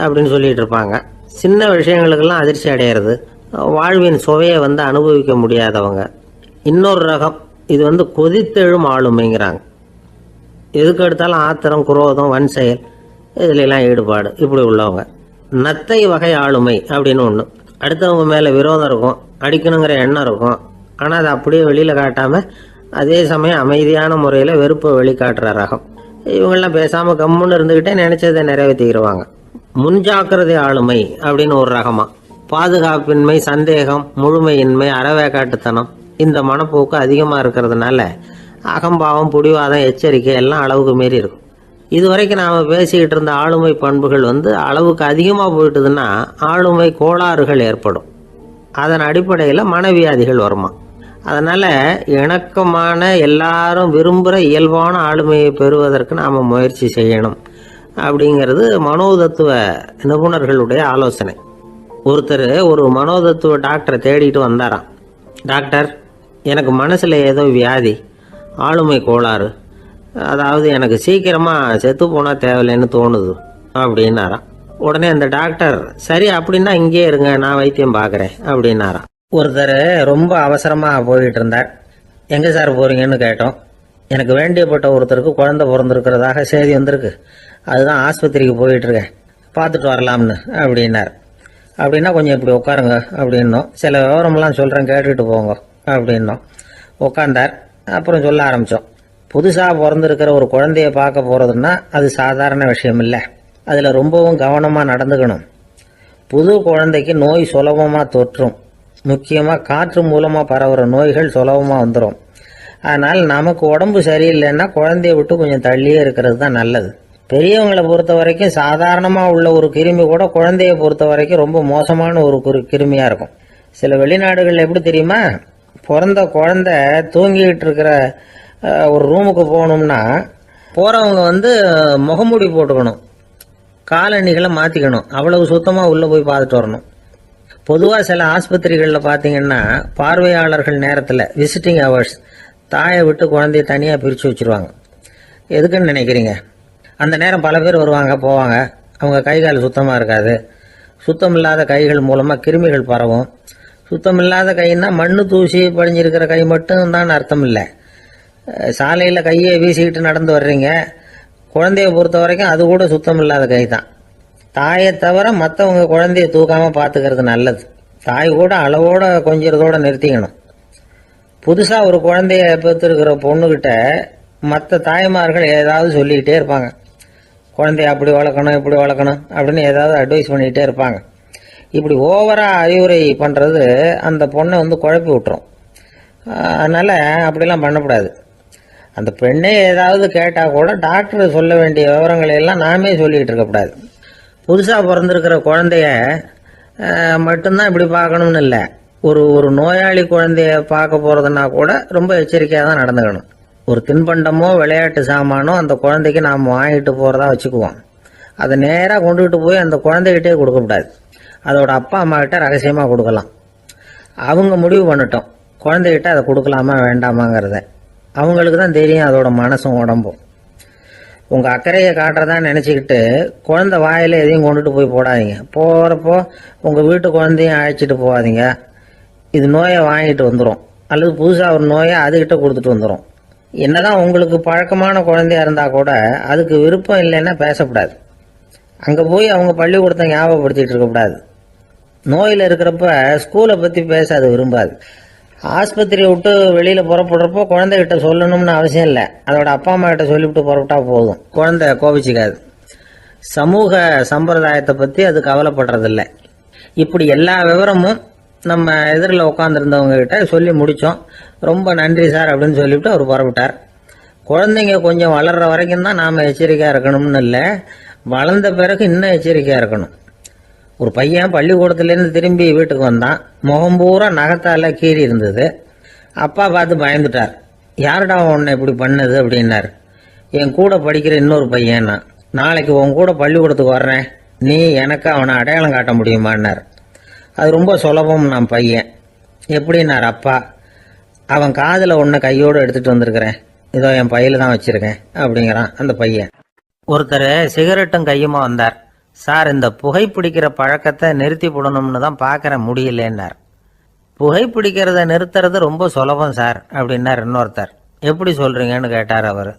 அப்படின்னு சொல்லிட்டு இருப்பாங்க. சின்ன விஷயங்களுக்கெல்லாம் அதிர்ச்சி அடையிறது, வாழ்வின் சுவையை அனுபவிக்க முடியாதவங்க. இன்னொரு ரகம் இது கொதித்தெழும் ஆளுமைங்கிறாங்க. எதுக்கு எடுத்தாலும் ஆத்திரம், குரோதம், வன் செயல் இதுலெல்லாம் ஈடுபாடு, இப்படி உள்ளவங்க. நத்தை வகை ஆளுமை அப்படின்னு ஒன்று. அடுத்தவங்க மேலே விரோதம் இருக்கும், அடிக்கணுங்கிற எண்ணம் இருக்கும். ஆனால் அதை அப்படியே வெளியில் காட்டாமல் அதே சமயம் அமைதியான முறையில் வெறுப்பை வெளிக்காட்டுற ரகம். இவங்கெல்லாம் பேசாமல் கம்முன்னு இருந்துக்கிட்டே நினைச்சதை நிறைவேற்றிடுவாங்க. முன்ஜாக்கிரதை ஆளுமை அப்படின்னு ஒரு ரகமா. பாதுகாப்பின்மை, சந்தேகம், முழுமையின்மை, அறவேக்காட்டுத்தனம் இந்த மனப்போக்கு அதிகமாக இருக்கிறதுனால அகம்பாவம், புடிவாதம், எச்சரிக்கை எல்லாம் அளவுக்கு மீறி இருக்கும். இதுவரைக்கும் நாம் பேசிக்கிட்டு இருந்த ஆளுமை பண்புகள் அளவுக்கு அதிகமாக போயிட்டுதுன்னா ஆளுமை கோளாறுகள் ஏற்படும். அதன் அடிப்படையில் மனவியாதிகள் வருமா. அதனால் இணக்கமான, எல்லாரும் விரும்புகிற இயல்பான ஆளுமையை பெறுவதற்கு நாம் முயற்சி செய்யணும் அப்படிங்கிறது மனோதத்துவ நிபுணர்களுடைய ஆலோசனை. ஒருத்தர் ஒரு மனோதத்துவ டாக்டரை தேடிட்டு வந்தாராம். டாக்டர், எனக்கு மனசில் ஏதோ வியாதி, ஆளுமை கோளாறு, அதாவது எனக்கு சீக்கிரமாக செத்து போனால் தேவையில்லைன்னு தோணுது அப்படின்னாராம். உடனே அந்த டாக்டர், சரி அப்படின்னா இங்கே இருங்க, நான் வைத்தியம் பார்க்குறேன் அப்படின்னாராம். ஒருத்தர் ரொம்ப அவசரமாக போயிட்டு இருந்தார். எங்கே சார் போகிறீங்கன்னு கேட்டோம். எனக்கு வேண்டியப்பட்ட ஒருத்தருக்கு குழந்தை பிறந்திருக்கிறதாக செய்தி வந்திருக்கு, அதுதான் ஆஸ்பத்திரிக்கு போயிட்டுருக்கேன், பார்த்துட்டு வரலாம்னு அப்படின்னார். அப்படின்னா கொஞ்சம் இப்படி உட்காருங்க அப்படின்னோம். சில விவரம்லாம் சொல்கிறேன், கேட்டுட்டு போங்க அப்படின்னோம். உட்காந்தார். அப்புறம் சொல்ல ஆரம்பித்தோம். புதுசாக பிறந்திருக்கிற ஒரு குழந்தைய பார்க்க போகிறதுன்னா அது சாதாரண விஷயம் இல்லை. அதில் ரொம்பவும் கவனமாக நடந்துக்கணும். புது குழந்தைக்கு நோய் சுலபமாக தொற்றும். முக்கியமாக காற்று மூலமாக பரவுகிற நோய்கள் சுலபமாக வந்துடும். அதனால் நமக்கு உடம்பு சரியில்லைன்னா குழந்தைய விட்டு கொஞ்சம் தள்ளியே இருக்கிறது தான் நல்லது. பெரியவங்களை பொறுத்த வரைக்கும் சாதாரணமாக உள்ள ஒரு கிருமி கூட குழந்தைய பொறுத்த வரைக்கும் ரொம்ப மோசமான ஒரு கிருமியாக இருக்கும். சில வெளிநாடுகளில் எப்படி தெரியுமா, பிறந்த குழந்தை தூங்கிக்கிட்டு இருக்கிற ஒரு ரூமுக்கு போகணும்னா போகிறவங்க முகமூடி போட்டுக்கணும், காலணிகளை மாற்றிக்கணும், அவ்வளவு சுத்தமாக உள்ளே போய் பார்த்துட்டு வரணும். பொதுவாக சில ஆஸ்பத்திரிகளில் பார்த்தீங்கன்னா பார்வையாளர்கள் நேரத்தில் விசிட்டிங் ஹவர்ஸ் தாயை விட்டு குழந்தைய தனியாக பிரித்து வச்சுருவாங்க. எதுக்குன்னு நினைக்கிறீங்க? அந்த நேரம் பல பேர் வருவாங்க போவாங்க, அவங்க கை கால் சுத்தமாக இருக்காது. சுத்தம் இல்லாத கைகள் மூலமாக கிருமிகள் பரவும். சுத்தம் இல்லாத கைன்னா மண்ணு தூசி படிஞ்சிருக்கிற கை மட்டும் தான் அர்த்தம் இல்லை. சாலையில் கையை வீசிக்கிட்டு நடந்து வர்றீங்க, குழந்தைய பொறுத்த வரைக்கும் அது கூட சுத்தம் இல்லாத கை தான். தாயை தவிர மற்றவங்க குழந்தைய தூக்காமல் பார்த்துக்கிறது நல்லது. தாய் கூட அளவோட கொஞ்சிறதோட நிறுத்திக்கணும். புதுசாக ஒரு குழந்தைய பெற்றிருக்கிற பொண்ணுக்கிட்ட மற்ற தாய்மார்கள் ஏதாவது சொல்லிக்கிட்டே இருப்பாங்க. குழந்தைய அப்படி வளர்க்கணும் இப்படி வளர்க்கணும் அப்படின்னு ஏதாவது அட்வைஸ் பண்ணிக்கிட்டே இருப்பாங்க. இப்படி ஓவராக அறிவுரை பண்ணுறது அந்த பொண்ணை குழப்பி விட்டுரும். அதனால் அப்படிலாம் பண்ணக்கூடாது. அந்த பெண்ணே ஏதாவது கேட்டால் கூட டாக்டர் சொல்ல வேண்டிய விவரங்களை எல்லாம் நாமே சொல்லிக்கிட்டு இருக்கக்கூடாது. புதுசாக பிறந்திருக்கிற குழந்தைய மட்டும்தான் இப்படி பார்க்கணும்னு இல்லை. ஒரு நோயாளி குழந்தைய பார்க்க போகிறதுனா கூட ரொம்ப எச்சரிக்கையாக தான் நடந்துக்கணும். ஒரு தின்பண்டமோ விளையாட்டு சாமானோ அந்த குழந்தைக்கு நாம் வாங்கிட்டு போகிறதா வச்சுக்குவோம். அதை நேராக கொண்டுகிட்டு போய் அந்த குழந்தைகிட்டே கொடுக்கக்கூடாது. அதோட அப்பா அம்மா கிட்ட ரகசியமாக கொடுக்கலாம். அவங்க முடிவு பண்ணட்டும் குழந்தைகிட்ட அதை கொடுக்கலாமா வேண்டாமாங்கிறத. அவங்களுக்கு தான் தெரியும் அதோட மனசும் உடம்பும். உங்கள் அக்கறையை காட்டுறதா நினச்சிக்கிட்டு குழந்தை வாயில் எதையும் கொண்டுட்டு போய் போடாதீங்க. போகிறப்போ உங்கள் வீட்டு குழந்தையும் அழைச்சிட்டு போகாதீங்க. இது நோயை வாங்கிட்டு வந்துடும், அல்லது புதுசாக ஒரு நோயை அதுக்கிட்ட கொடுத்துட்டு வந்துடும். என்னதான் உங்களுக்கு பழக்கமான குழந்தையா இருந்தால் கூட அதுக்கு விருப்பம் இல்லைன்னா பேசக்கூடாது. அங்கே போய் அவங்க பள்ளிக்கூடத்தை ஞாபகப்படுத்திட்டு இருக்கக்கூடாது. நோயில் இருக்கிறப்ப ஸ்கூலை பற்றி பேச அது விரும்பாது. ஆஸ்பத்திரியை விட்டு வெளியில் புறப்படுறப்போ குழந்தைகிட்ட சொல்லணும்னு அவசியம் இல்லை. அதோட அப்பா அம்மா கிட்ட சொல்லிவிட்டு புறப்பட்டா போதும், குழந்தை கோபிச்சிக்காது. சமூக சம்பிரதாயத்தை பற்றி அது கவலைப்படுறதில்லை. இப்படி எல்லா விவரமும் நம்ம எதிரில் உட்காந்துருந்தவங்க கிட்ட சொல்லி முடித்தோம். ரொம்ப நன்றி சார் அப்படின்னு சொல்லிவிட்டு அவர் புறப்பட்டார். குழந்தைங்க கொஞ்சம் வளர்கிற வரைக்கும் தான் நாம் எச்சரிக்கையாக இருக்கணும்னு இல்லை, வளர்ந்த பிறகு இன்னும் எச்சரிக்கையாக இருக்கணும். ஒரு பையன் பள்ளிக்கூடத்துலேருந்து திரும்பி வீட்டுக்கு வந்தான். முகம் பூரா நகத்தால் கீறி இருந்தது. அப்பா பார்த்து பயந்துட்டார். யாருடா உன்னை இப்படி பண்ணது அப்படின்னார். என் கூட படிக்கிற இன்னொரு பையன். நாளைக்கு உன் கூட பள்ளிக்கூடத்துக்கு வர்றேன், நீ எனக்கு அவனை அடையாளம் காட்ட முடியுமான்னார். அது ரொம்ப சுலபம் நான் பையன். எப்படின்னார் அப்பா. அவன் காதில் ஒன்று கையோடு எடுத்துகிட்டு வந்திருக்கிறேன், இதோ என் பையில தான் வச்சுருக்கேன் அப்படிங்கிறான் அந்த பையன். ஒருத்தர் சிகரெட்டும் கையுமா வந்தார். சார், இந்த புகைப்பிடிக்கிற பழக்கத்தை நிறுத்தி போடணும்னு தான் பார்க்குற முடியலன்னார். புகைப்பிடிக்கிறத நிறுத்துறது ரொம்ப சுலபம் சார் அப்படின்னார் இன்னொருத்தர். எப்படி சொல்கிறீங்கன்னு கேட்டார் அவர்.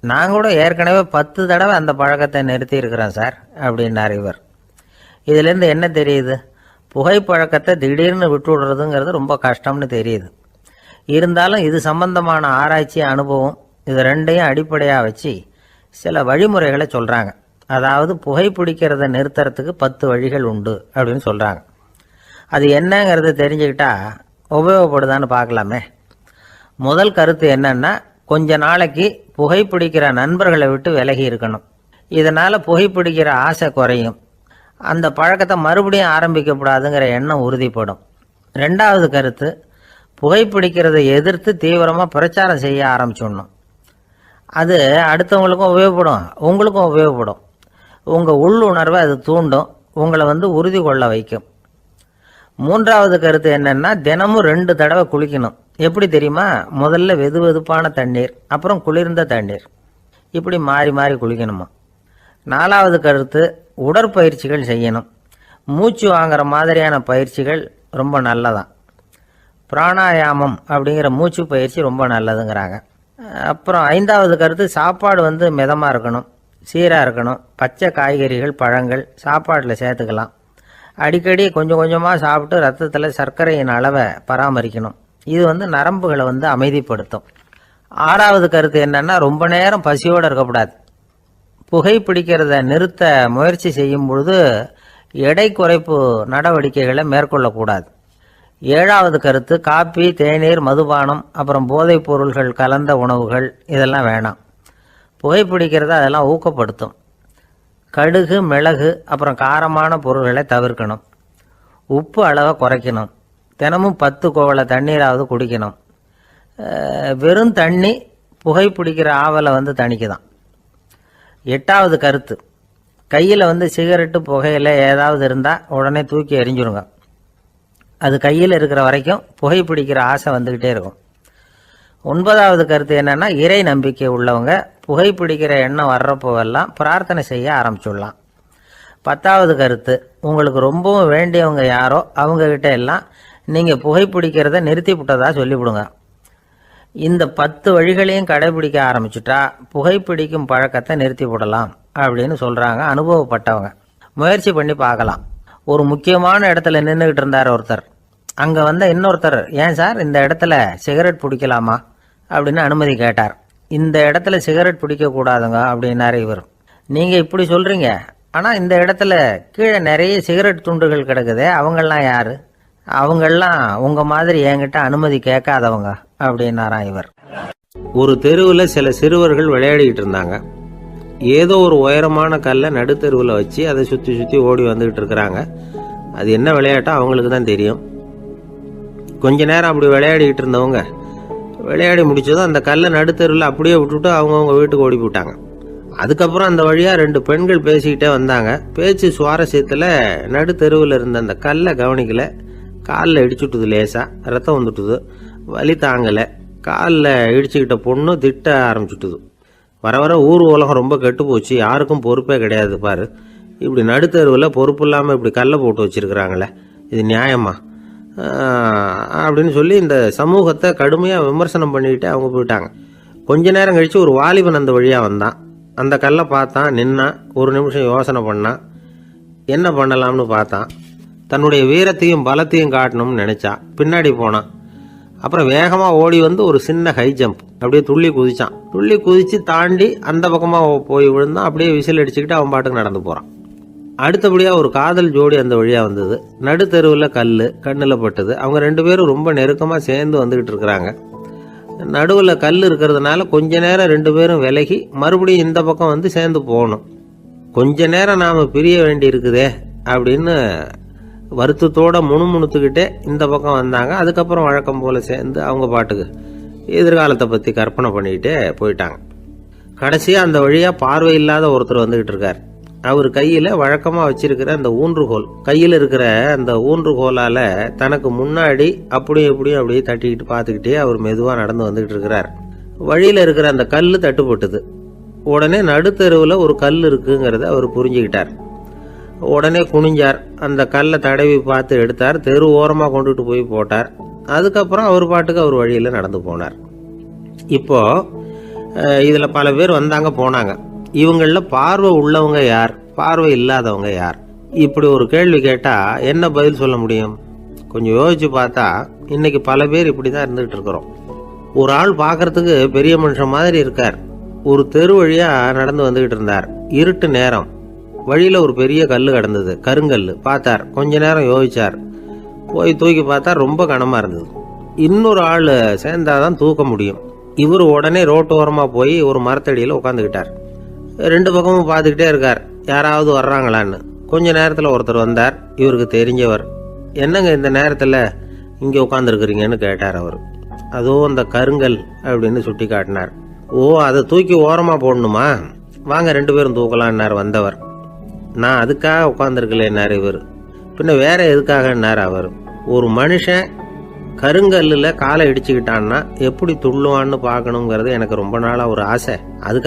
நான் கூட ஏற்கனவே 10 தடவை அந்த பழக்கத்தை நிறுத்தி இருக்கிறேன் சார் அப்படின்னார் இவர். இதுலேருந்து என்ன தெரியுது? புகைப்பழக்கத்தை திடீர்னு விட்டு விடுறதுங்கிறது ரொம்ப கஷ்டம்னு தெரியுது. இருந்தாலும் இது சம்பந்தமான ஆராய்ச்சி அனுபவம் இது ரெண்டையும் அடிப்படையாக வச்சு சில வழிமுறைகளை சொல்கிறாங்க. அதாவது புகைப்பிடிக்கிறத நிறுத்துறதுக்கு 10 வழிகள் உண்டு அப்படின்னு சொல்கிறாங்க. அது என்னங்கிறத தெரிஞ்சுக்கிட்டா உபயோகப்படுதான்னு பார்க்கலாமே. முதல் கருத்து என்னன்னா, கொஞ்ச நாளைக்கு புகைப்பிடிக்கிற நண்பர்களை விட்டு விலகி இருக்கணும். இதனால் புகைப்பிடிக்கிற ஆசை குறையும். அந்த பழக்கத்தை மறுபடியும் ஆரம்பிக்கக்கூடாதுங்கிற எண்ணம் உறுதிப்படும். ரெண்டாவது கருத்து, புகைப்பிடிக்கிறதை எதிர்த்து தீவிரமாக பிரச்சாரம் செய்ய ஆரம்பிச்சிடணும். அது அடுத்தவங்களுக்கும் உபயோகப்படும், உங்களுக்கும் உபயோகப்படும். உங்கள் உள்ளுணர்வை அது தூண்டும், உங்களை உறுதி கொள்ள வைக்கும். மூன்றாவது கருத்து என்னன்னா, தினமும் 2 தடவை குளிக்கணும். எப்படி தெரியுமா? முதல்ல வெது வெதுப்பான தண்ணீர், அப்புறம் குளிர்ந்த தண்ணீர், இப்படி மாறி மாறி குளிக்கணுமா. 4வது கருத்து, உடற்பயிற்சிகள் செய்யணும். மூச்சு வாங்குற மாதிரியான பயிற்சிகள் ரொம்ப நல்லதான். பிராணாயாமம் அப்படிங்கிற மூச்சு பயிற்சி ரொம்ப நல்லதுங்கிறாங்க. அப்புறம் 5வது கருத்து, சாப்பாடு மிதமாக இருக்கணும், சீராக இருக்கணும். பச்சை காய்கறிகள், பழங்கள் சாப்பாட்டில் சேர்த்துக்கலாம். அடிக்கடி கொஞ்சம் கொஞ்சமாக சாப்பிட்டு ரத்தத்தில் சர்க்கரையின் அளவை பராமரிக்கணும். இது நரம்புகளை அமைதிப்படுத்தும். 6வது கருத்து என்னன்னா, ரொம்ப நேரம் பசியோடு இருக்கக்கூடாது. புகைப்பிடிக்கிறத நிறுத்த முயற்சி செய்யும் பொழுது எடை குறைப்பு நடவடிக்கைகளை மேற்கொள்ளக்கூடாது. 7வது கருத்து, காப்பி, தேநீர், மதுபானம், அப்புறம் போதைப் பொருள்கள் கலந்த உணவுகள் இதெல்லாம் வேணாம். புகைப்பிடிக்கிறத அதெல்லாம் ஊக்கப்படுத்தும். கடுகு, மிளகு, அப்புறம் காரமான பொருள்களை தவிர்க்கணும். உப்பு அளவை குறைக்கணும். தினமும் 10 குவளை தண்ணீராவது குடிக்கணும். வெறும் தண்ணி புகைப்பிடிக்கிற ஆவலை தணிக்குதான். 8வது கருத்து, கையில் சிகரெட்டு, புகையில ஏதாவது இருந்தால் உடனே தூக்கி எறிஞ்சிடுங்க. அது கையில் இருக்கிற வரைக்கும் புகைப்பிடிக்கிற ஆசை வந்துக்கிட்டே இருக்கும். 9வது கருத்து என்னென்னா, இறை நம்பிக்கை உள்ளவங்க புகைப்பிடிக்கிற எண்ணம் வர்றப்போவெல்லாம் பிரார்த்தனை செய்ய ஆரம்பிச்சுடலாம். 10வது கருத்து, உங்களுக்கு ரொம்பவும் வேண்டியவங்க யாரோ அவங்கக்கிட்ட எல்லாம் நீங்கள் புகைப்பிடிக்கிறத நிறுத்தி விட்டதா சொல்லிவிடுங்க. இந்த 10 வழிகளையும் கடைபிடிக்க ஆரம்பிச்சுட்டா புகைப்பிடிக்கும் பழக்கத்தை நிறுத்தி விடலாம் அப்படின்னு சொல்கிறாங்க அனுபவப்பட்டவங்க. முயற்சி பண்ணி பார்க்கலாம். ஒரு முக்கியமான இடத்துல நின்றுக்கிட்டு இருந்தார் ஒருத்தர். அங்கே இன்னொருத்தர், ஏன் சார் இந்த இடத்துல சிகரெட் பிடிக்கலாமா அப்படின்னு அனுமதி கேட்டார். இந்த இடத்துல சிகரெட் பிடிக்கக்கூடாதுங்க அப்படின்னாரு இவர். நீங்கள் இப்படி சொல்கிறீங்க, ஆனால் இந்த இடத்துல கீழே நிறைய சிகரெட் துண்டுகள் கிடக்குதே, அவங்கெல்லாம் யார்? அவங்கெல்லாம் உங்கள் மாதிரி என்கிட்ட அனுமதி கேட்காதவங்க அப்படின்னாராம் இவர். ஒரு தெருவில் சில சிறுவர்கள் விளையாடிக்கிட்டு இருந்தாங்க. ஏதோ ஒரு உயரமான கல்லை நடுத்தெருவில் வச்சு அதை சுற்றி சுற்றி ஓடி வந்துக்கிட்டு இருக்கிறாங்க. அது என்ன விளையாட்டோ அவங்களுக்கு தான் தெரியும். கொஞ்ச நேரம் அப்படி விளையாடிக்கிட்டு இருந்தவங்க விளையாடி முடிச்சதும் அந்த கல்லை நடுத்தெருவில் அப்படியே விட்டுட்டு அவங்கவுங்க வீட்டுக்கு ஓடி போட்டாங்க. அதுக்கப்புறம் அந்த வழியாக 2 பெண்கள் பேசிக்கிட்டே வந்தாங்க. பேச்சு சுவாரஸ்யத்தில் நடுத்தெருவில் இருந்த அந்த கல்லை கவனிக்கலை. காலில் இடிச்சுட்டுது, லேசாக ரத்தம் வந்துட்டுது, வலி தாங்கலை. காலில் இடிச்சுக்கிட்ட பொண்ணு திட்ட ஆரம்பிச்சுட்டுது. வர வர ஊர் உலகம் ரொம்ப கெட்டு போச்சு, யாருக்கும் பொறுப்பே கிடையாது பாரு, இப்படி நடுத்தெருவில் பொறுப்பு இல்லாமல் இப்படி கல்லை போட்டு வச்சுருக்கிறாங்களே, இது நியாயமா அப்படின்னு சொல்லி இந்த சமூகத்தை கடுமையாக விமர்சனம் பண்ணிக்கிட்டு அவங்க போயிட்டாங்க. கொஞ்ச நேரம் கழித்து ஒரு வாலிபன் அந்த வழியாக வந்தான். அந்த கல்லை பார்த்தான், நின்னான், ஒரு நிமிஷம் யோசனை பண்ணான். என்ன பண்ணலாம்னு பார்த்தான். தன்னுடைய வீரத்தையும் பலத்தையும் காட்டணும்னு நினச்சான். பின்னாடி போனான். அப்புறம் வேகமாக ஓடி ஒரு சின்ன ஹை ஜம்ப் அப்படியே துள்ளி குதிச்சான். துள்ளி குதித்து தாண்டி அந்த பக்கமாக போய் விழுந்தான். அப்படியே விசில் அடிச்சுக்கிட்டு அவன் பாட்டுக்கு நடந்து போகிறான். அடுத்தபடியாக ஒரு காதல் ஜோடி அந்த வழியாக வந்தது. நடுத்தெருவில் கல் கண்ணில் பட்டது. அவங்க 2 பேரும் ரொம்ப நெருக்கமாக சேர்ந்து வந்துக்கிட்டு இருக்கிறாங்க. நடுவில் கல் இருக்கிறதுனால கொஞ்ச நேரம் 2 பேரும் விலகி மறுபடியும் இந்த பக்கம் சேர்ந்து போகணும். கொஞ்ச நேரம் நாம் பிரிய வேண்டி இருக்குதே அப்படின்னு வருத்தத்தோட முணுமுணுத்துக்கிட்டே இந்த பக்கம் வந்தாங்க. அதுக்கப்புறம் வழக்கம் போல் சேர்ந்து அவங்க பாட்டுக்கு எதிர்காலத்தை பற்றி கற்பனை பண்ணிக்கிட்டே போயிட்டாங்க. கடைசியாக அந்த வழியாக பார்வை இல்லாத ஒருத்தர் வந்துக்கிட்டு இருக்கார். அவர் கையில் வழக்கமாக வச்சிருக்கிற அந்த ஊன்றுகோல், கையில் இருக்கிற அந்த ஊன்றுகோலால் தனக்கு முன்னாடி அப்படியும் அப்படியே தட்டிக்கிட்டு பார்த்துக்கிட்டே அவர் மெதுவாக நடந்து வந்துக்கிட்டு இருக்கிறார். வழியில் இருக்கிற அந்த கல் தட்டுப்பட்டுது. உடனே நடுத்தெருவில் ஒரு கல் இருக்குங்கிறத அவர் புரிஞ்சுக்கிட்டார். உடனே குனிஞ்சார். அந்த கல்லை தடவி பார்த்து எடுத்தார். தெரு ஓரமாக கொண்டுட்டு போய் போட்டார். அதுக்கப்புறம் அவர் பாட்டுக்கு அவர் வழியில் நடந்து போனார். இப்போ இதில் பல பேர் வந்தாங்க போனாங்க. இவங்களில் பார்வை உள்ளவங்க யார், பார்வை இல்லாதவங்க யார்? இப்படி ஒரு கேள்வி கேட்டால் என்ன பதில் சொல்ல முடியும்? கொஞ்சம் யோசிச்சு பார்த்தா இன்னைக்கு பல பேர் இப்படி தான் இருந்துகிட்டு இருக்கிறோம். ஒரு ஆள் பார்க்கறதுக்கு பெரிய மனுஷன் மாதிரி இருக்கார். ஒரு தெரு வழியாக நடந்து வந்துக்கிட்டு இருந்தார். இருட்டு நேரம். வழியில் ஒரு பெரிய கல் கிடந்தது, கருங்கல். பார்த்தார். கொஞ்ச நேரம் யோசிச்சார். போய் தூக்கி பார்த்தா ரொம்ப கனமாக இருந்தது. இன்னொரு ஆள் சேர்ந்தாதான் தூக்க முடியும். இவர் உடனே ரோட்டோரமாக போய் ஒரு மரத்தடியில் உட்காந்துக்கிட்டார். 2 பக்கமும் பார்த்துக்கிட்டே இருக்கார், யாராவது வர்றாங்களான்னு. கொஞ்ச நேரத்தில் ஒருத்தர் வந்தார். இவருக்கு தெரிஞ்சவர். என்னங்க இந்த நேரத்தில் இங்கே உட்காந்துருக்குறீங்கன்னு கேட்டார் அவர். அதோ அந்த கருங்கல் அப்படின்னு சுட்டி காட்டினார். ஓ, அதை தூக்கி ஓரமாக போடணுமா? வாங்க 2 பேரும் தூக்கலான்னார் வந்தவர். நான் அதுக்காக உட்காந்துருக்கலன்னார் இவர். பின்ன வேற எதுக்காகன்னார் அவர். ஒரு மனுஷன் கருங்கல்லில் காலை இடிச்சுக்கிட்டான்னா எப்படி துள்ளுவான்னு பார்க்கணுங்கிறது எனக்கு ரொம்ப நாளாக ஒரு ஆசை. அதுக்காக